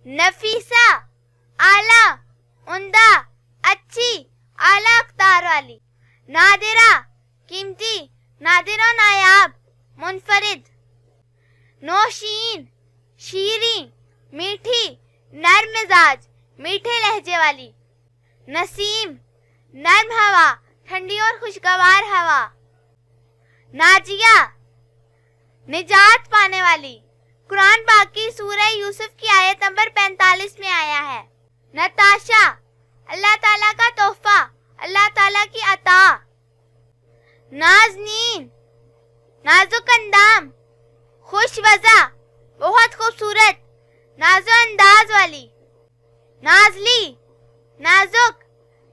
नफीसा, आला, उम्दा, अच्छी, आला अख्तार वाली। नादिरा, कीमती, नादिरो नायाब, मुनफरिद। नौशीन, शीरी, मीठी, नर्म मिजाज, मीठे लहजे वाली। नसीम, नर्म हवा, ठंडी और खुशगवार हवा। नाजिया, निजात पाने वाली। कुरान पाक की सूरह यूसुफ की आयत नंबर 45 में आया है। नताशा, अल्लाह ताला का तोहफा, अल्लाह ताला की अता। नाज़नीन, नाजुक अंदाम, खुश वज़ा, बहुत खूबसूरत, नाजो अंदाज वाली। नाजली, नाजुक,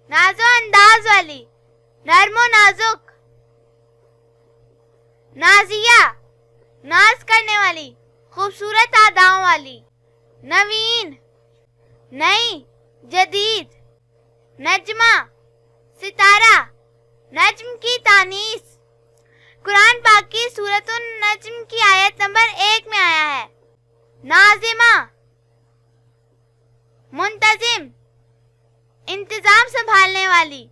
नाजो अंदाज वाली, नर्मो नाजुक। नाजिया, नाज करने वाली, खूबसूरत अदाओं वाली। नवीन, नई, जदीद। नजमा, सितारा, नज्म की तानीस। कुरान पाक की सूरतुन नज्म की आयत नंबर 1 में आया है। नाजिमा, मुंतजिम, इंतजाम संभालने वाली,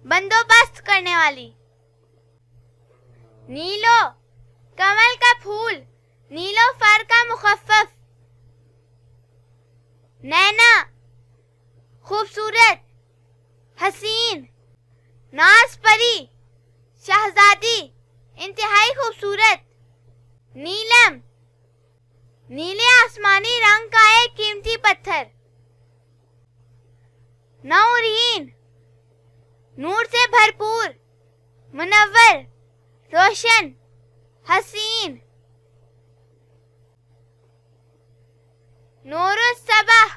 बंदोबस्त करने वाली। नीलो, कमल का फूल, नीलोफर का मुखफ़फ़। नैना, खूबसूरत, हसीन। नाज परी, शहजादी, इंतहाई खूबसूरत। नीलम, नीले आसमानी रंग का एक कीमती पत्थर। नौरीन, नूर से भरपूर, मुनव्वर, रोशन, हसीन। नूरुस सबह,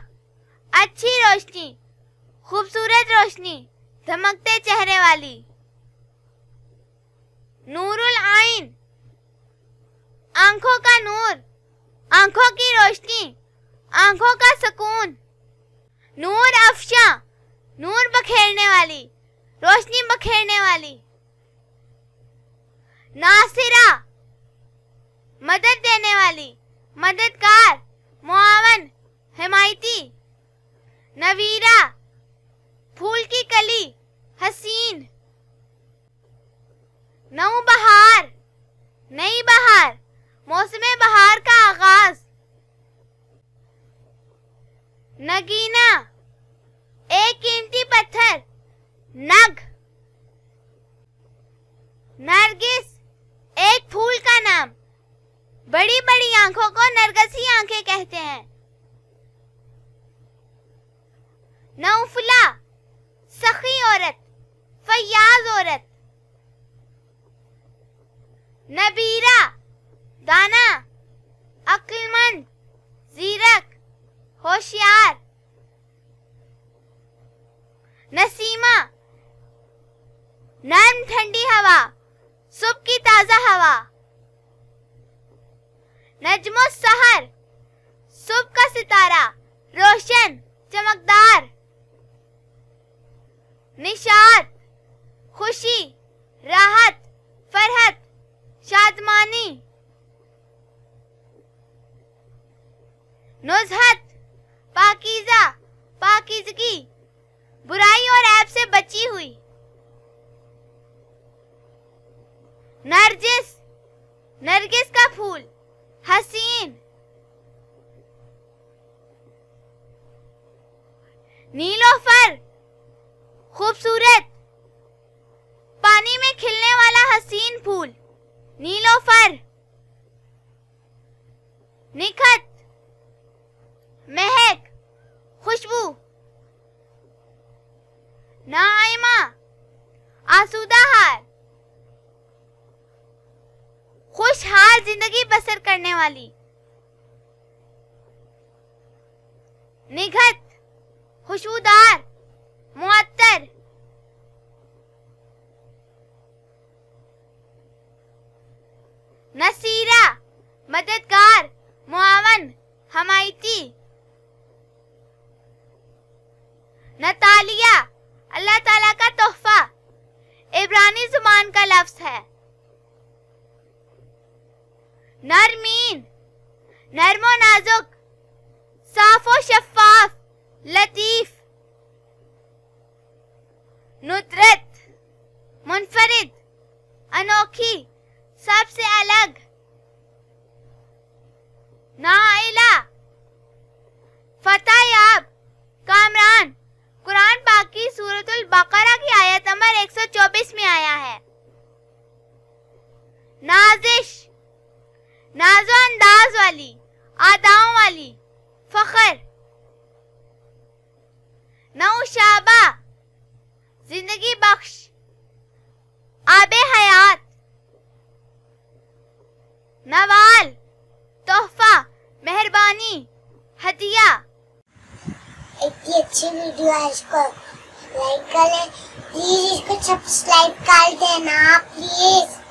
अच्छी रोशनी, खूबसूरत रोशनी, धमकते चेहरे वाली। नूरुल आइन, आंखों का नूर, आंखों की रोशनी, आंखों का सुकून। नूर अफशा, नूर बखेरने वाली, रोशनी बखेरने वाली। नासिरा, मदद देने वाली, मददगार, मुआवन, हिमायती। नवीरा, फूल की कली, हसीन। नऊ बहार, नई बहार, मौसम बहार का आगाज। नगीना, एक कीमती पत्थर, नग। नरगिस, एक फूल का नाम, बड़ी बड़ी आंखों को नरगसी आंखें कहते हैं। नौफला, सखी औरत, फयाज औरत। नबीरा, दाना, अक्लमंद, जीरक, होशियार। नसीमा, नर्म ठंडी हवा, सुबह की ताजा हवा। नजमो सहर, सुबह का सितारा, रोशन, चमकदार। निशात, खुशी, राहत, फरहत, शादमानी। नुज़हत, पाकीज़ा, पाकीज़गी, बुराई और ऐब से बची हुई। नरजिस, नरगिस का फूल, हसीन। नीलोफर, खूबसूरत, पानी में खिलने वाला हसीन फूल, नीलोफर। निखत, महक, खुशबू। नाइमा, आसूदा हाल, खुशहाल जिंदगी बसर करने वाली। निघत, खुशबूदार, मुअत्तर। नसीरा, मददगार, मुआवन, हमायती। नतालिया, अल्लाह ताला का तोहफा, इब्रानी जुबान का लफ्ज है। नरमीन, नर्मो नाजुक, साफो शफाफ, लतीफ। नुदरत, मुनफरिद, अनोखी, सबसे अलग। नाइला, फतेहयाब, कामरान। कुरान पाक की सूरतुल बकरा की आयत नंबर 124 में आया है। नाजिश, नाजो अंदाज वाली, आदाओं वाली, फखर। नौशाबा, जिंदगी बख्श, आबे हयात। नवाल, तोहफा, मेहरबानी, हदिया। इतनी अच्छी वीडियो है, इसको लाइक कर लें प्लीज, इसको सब्सक्राइब कर देना प्लीज।